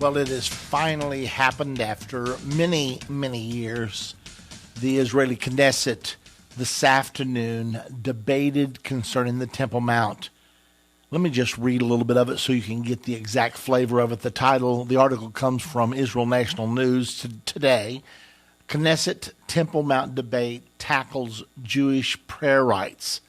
Well, it has finally happened after many, many years. The Israeli Knesset this afternoon debated concerning the Temple Mount. Let me just read a little bit of it so you can get the exact flavor of it. The article comes from Israel National News today. Knesset Temple Mount debate tackles Jewish prayer rights.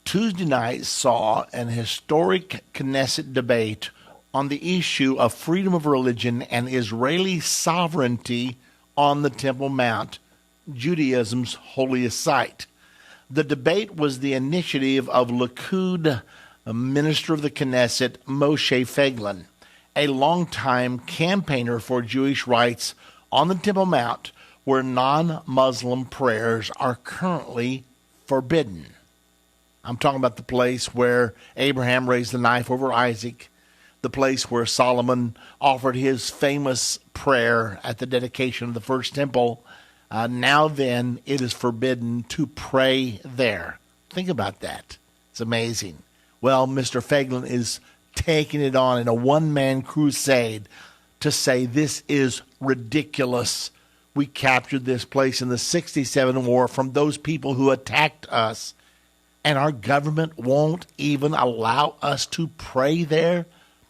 Tuesday night saw an historic Knesset debate on the issue of freedom of religion and Israeli sovereignty on the Temple Mount, Judaism's holiest site. The debate was the initiative of Likud Minister of the Knesset, Moshe Feiglin, a longtime campaigner for Jewish rights on the Temple Mount, where non-Muslim prayers are currently forbidden. I'm talking about the place where Abraham raised the knife over Isaac, the place where Solomon offered his famous prayer at the dedication of the first temple. Now then, it is forbidden to pray there. Think about that. It's amazing. Well, Mr. Feiglin is taking it on in a one-man crusade to say this is ridiculous. We captured this place in the 67 war from those people who attacked us, and our government won't even allow us to pray there?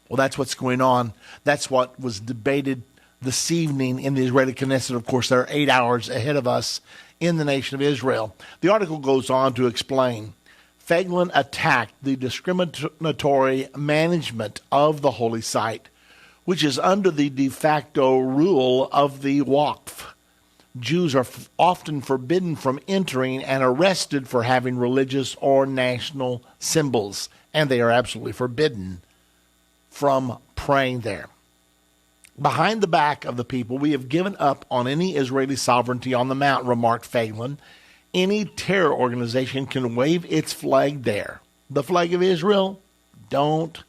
Well, that's what's going on. That's what was debated this evening in the Israeli Knesset. Of course, they're 8 hours ahead of us in the nation of Israel. The article goes on to explain Feiglin attacked the discriminatory management of the holy site, which is under the de facto rule of the Waqf. Jews are often forbidden from entering and arrested for having religious or national symbols, and they are absolutely forbidden from praying there. Behind the back of the people, we have given up on any Israeli sovereignty on the Mount, remarked Feiglin. Any terror organization can wave its flag there. The flag of Israel? Don't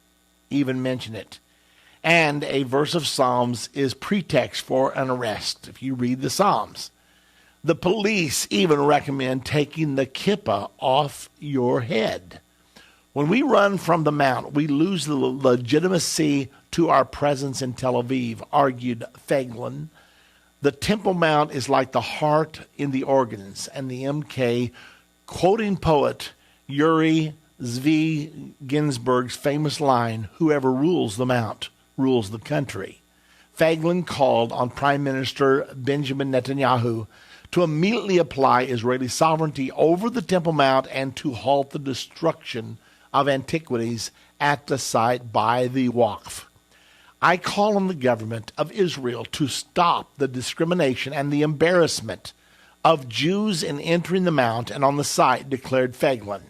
even mention it. And a verse of Psalms is pretext for an arrest, if you read the Psalms. The police even recommend taking the kippah off your head. When we run from the Mount, we lose the legitimacy to our presence in Tel Aviv, argued Feiglin. The Temple Mount is like the heart in the organs, and the MK, quoting poet Yuri Zvi Ginsburg's famous line, "Whoever rules the Mount rules the country." Feiglin called on Prime Minister Benjamin Netanyahu to immediately apply Israeli sovereignty over the Temple Mount and to halt the destruction of antiquities at the site by the Waqf. I call on the government of Israel to stop the discrimination and the embarrassment of Jews in entering the Mount and on the site, declared Feiglin.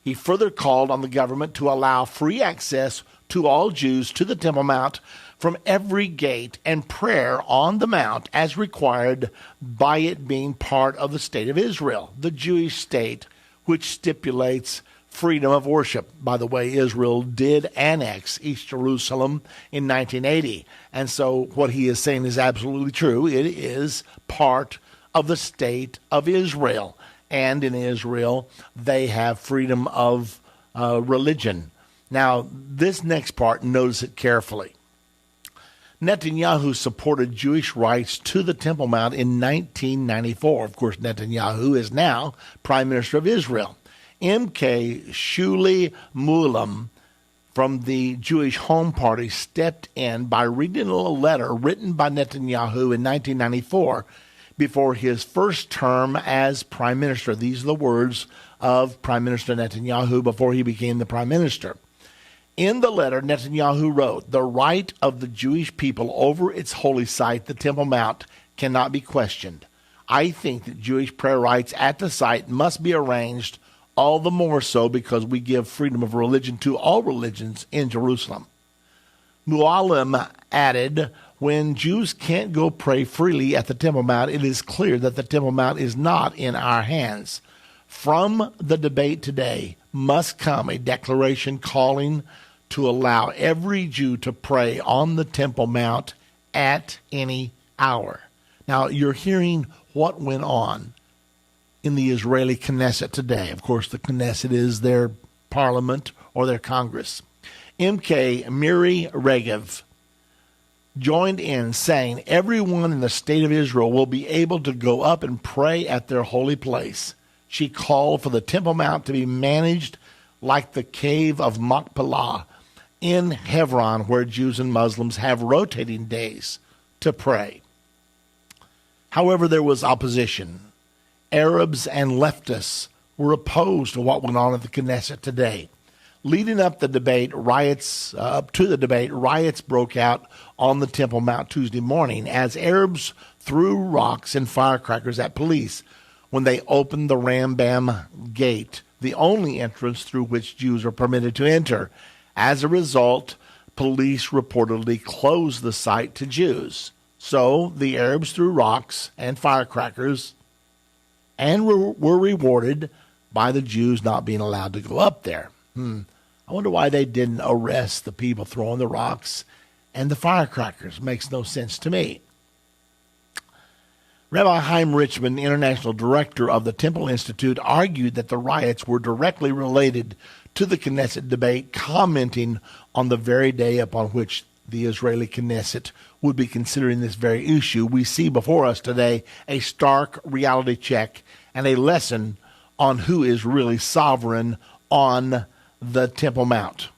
He further called on the government to allow free access to all Jews to the Temple Mount from every gate and prayer on the Mount as required by it being part of the state of Israel, the Jewish state, which stipulates freedom of worship. By the way, Israel did annex East Jerusalem in 1980. And so what he is saying is absolutely true. It is part of the state of Israel. And in Israel, they have freedom of religion. Now, this next part, notice it carefully. Netanyahu supported Jewish rights to the Temple Mount in 1994. Of course, Netanyahu is now Prime Minister of Israel. MK Shuli Mulam from the Jewish Home Party stepped in by reading a letter written by Netanyahu in 1994 before his first term as Prime Minister. These are the words of Prime Minister Netanyahu before he became the Prime Minister. In the letter, Netanyahu wrote, "The right of the Jewish people over its holy site, the Temple Mount, cannot be questioned. I think that Jewish prayer rights at the site must be arranged, all the more so because we give freedom of religion to all religions in Jerusalem." Mualim added, "When Jews can't go pray freely at the Temple Mount, it is clear that the Temple Mount is not in our hands. From the debate today must come a declaration calling to allow every Jew to pray on the Temple Mount at any hour." Now, you're hearing what went on in the Israeli Knesset today. Of course, the Knesset is their parliament or their Congress. MK Miri Regev joined in, saying, "Everyone in the state of Israel will be able to go up and pray at their holy place." She called for the Temple Mount to be managed like the cave of Machpelah in Hebron, where Jews and Muslims have rotating days to pray. However, there was opposition. Arabs and leftists were opposed to what went on at the Knesset today. Leading up to the debate, riots broke out on the Temple Mount Tuesday morning as Arabs threw rocks and firecrackers at police when they opened the Rambam Gate, the only entrance through which Jews are permitted to enter. As a result, police reportedly closed the site to Jews. So the Arabs threw rocks and firecrackers and were rewarded by the Jews not being allowed to go up there. I wonder why they didn't arrest the people throwing the rocks and the firecrackers. Makes no sense to me. Rabbi Chaim Richman, international director of the Temple Institute, argued that the riots were directly related to the Knesset debate, commenting on the very day upon which the Israeli Knesset would be considering this very issue. We see before us today a stark reality check and a lesson on who is really sovereign on the Temple Mount.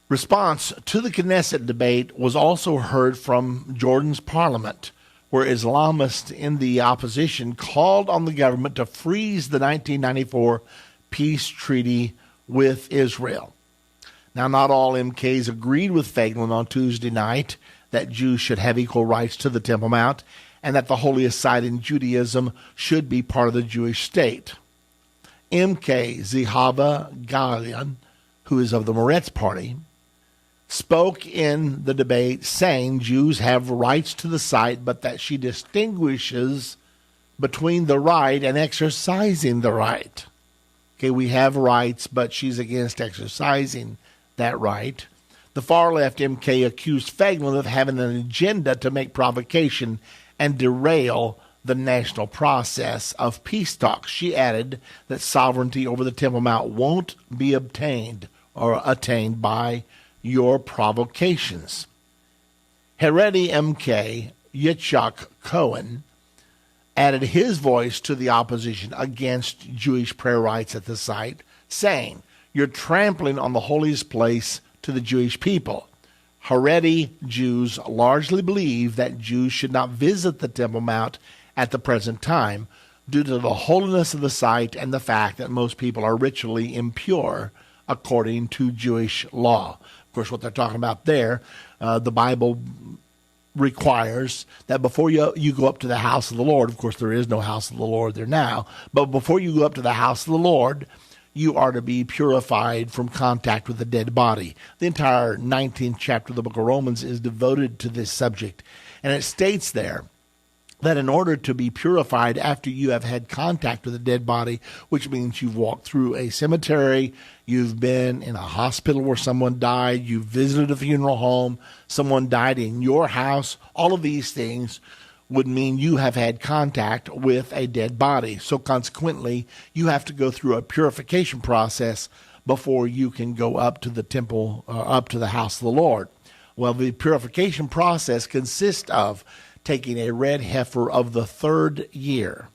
Response to the Knesset debate was also heard from Jordan's parliament, where Islamists in the opposition called on the government to freeze the 1994 peace treaty with Israel. Now, not all MKs agreed with Feiglin on Tuesday night that Jews should have equal rights to the Temple Mount and that the holiest site in Judaism should be part of the Jewish state. MK Zehava Galion, who is of the Moretz party, spoke in the debate saying Jews have rights to the site, but that she distinguishes between the right and exercising the right. Okay, we have rights, but she's against exercising that right. The far-left MK accused Feiglin of having an agenda to make provocation and derail the national process of peace talks. She added that sovereignty over the Temple Mount won't be obtained or attained by your provocations. Haredi MK Yitzhak Cohen added his voice to the opposition against Jewish prayer rights at the site, saying, "You're trampling on the holiest place to the Jewish people." Haredi Jews largely believe that Jews should not visit the Temple Mount at the present time due to the holiness of the site and the fact that most people are ritually impure according to Jewish law. Of course, what they're talking about there, the Bible requires that before you go up to the house of the Lord, of course there is no house of the Lord there now, but before you go up to the house of the Lord, you are to be purified from contact with a dead body. The entire 19th chapter of the book of Romans is devoted to this subject, and it states there that in order to be purified after you have had contact with a dead body, which means you've walked through a cemetery, you've been in a hospital where someone died, you've visited a funeral home, someone died in your house, all of these things would mean you have had contact with a dead body. So consequently, you have to go through a purification process before you can go up to the temple, up to the house of the Lord. Well, the purification process consists of taking a red heifer of the third year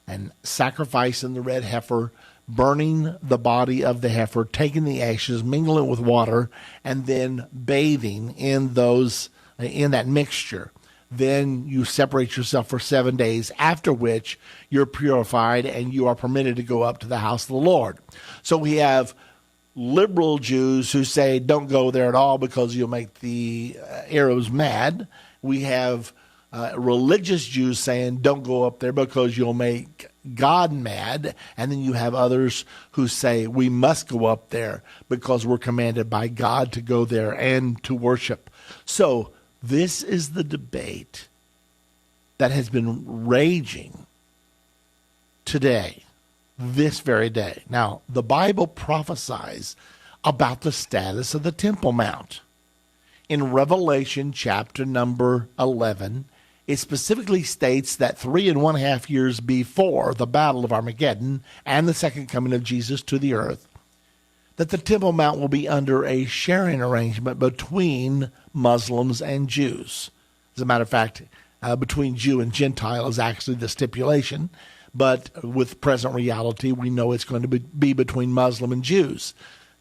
and sacrificing the red heifer, burning the body of the heifer, taking the ashes, mingling it with water, and then bathing in that mixture. Then you separate yourself for 7 days, after which you're purified and you are permitted to go up to the house of the Lord. So we have liberal Jews who say don't go there at all because you'll make the Arabs mad. We have religious Jews saying don't go up there because you'll make God mad. And then you have others who say we must go up there because we're commanded by God to go there and to worship. So this is the debate that has been raging today, this very day. Now, the Bible prophesies about the status of the Temple Mount. In Revelation chapter number 11, it specifically states that 3.5 years before the battle of Armageddon and the second coming of Jesus to the earth, that the Temple Mount will be under a sharing arrangement between Muslims and Jews. As a matter of fact, between Jew and Gentile is actually the stipulation, but with present reality, we know it's going to be between Muslim and Jews.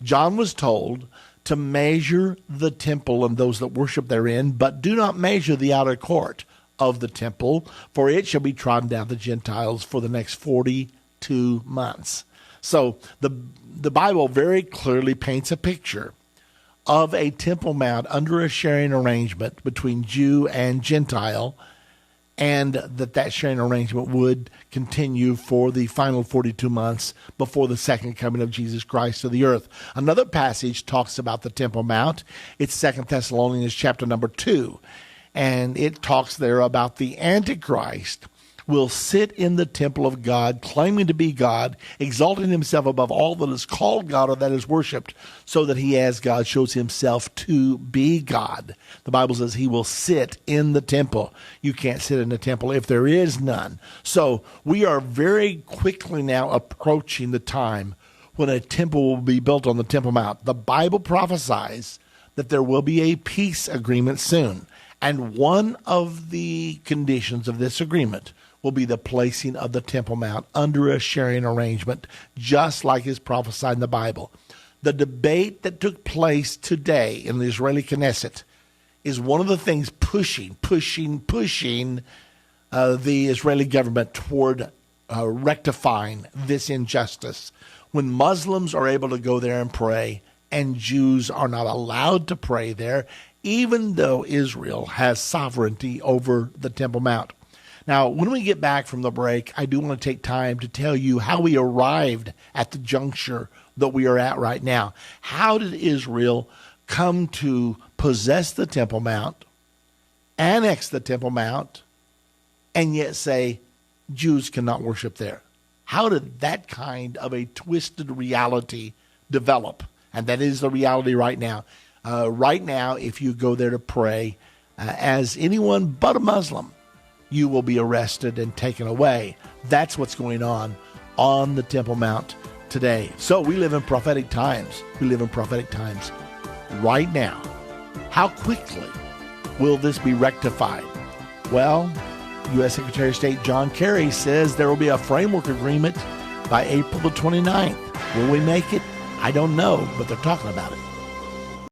John was told to measure the temple and those that worship therein, but do not measure the outer court of the temple, for it shall be trodden down the Gentiles for the next 42 months. So the Bible very clearly paints a picture of a Temple Mount under a sharing arrangement between Jew and Gentile, and that sharing arrangement would continue for the final 42 months before the second coming of Jesus Christ to the earth. Another passage talks about the Temple Mount. It's 2 Thessalonians chapter number 2, and it talks there about the Antichrist will sit in the temple of God, claiming to be God, exalting himself above all that is called God or that is worshipped, so that he as God shows himself to be God. The Bible says he will sit in the temple. You can't sit in the temple if there is none. So we are very quickly now approaching the time when a temple will be built on the Temple Mount. The Bible prophesies that there will be a peace agreement soon. And one of the conditions of this agreement will be the placing of the Temple Mount under a sharing arrangement, just like is prophesied in the Bible. The debate that took place today in the Israeli Knesset is one of the things pushing the Israeli government toward rectifying this injustice. When Muslims are able to go there and pray, and Jews are not allowed to pray there, even though Israel has sovereignty over the Temple Mount. Now, when we get back from the break, I do want to take time to tell you how we arrived at the juncture that we are at right now. How did Israel come to possess the Temple Mount, annex the Temple Mount, and yet say Jews cannot worship there? How did that kind of a twisted reality develop? And that is the reality right now. Right now, if you go there to pray as anyone but a Muslim, you will be arrested and taken away. That's what's going on the Temple Mount today. So we live in prophetic times. We live in prophetic times right now. How quickly will this be rectified? Well, U.S. Secretary of State John Kerry says there will be a framework agreement by April the 29th. Will we make it? I don't know, but they're talking about it.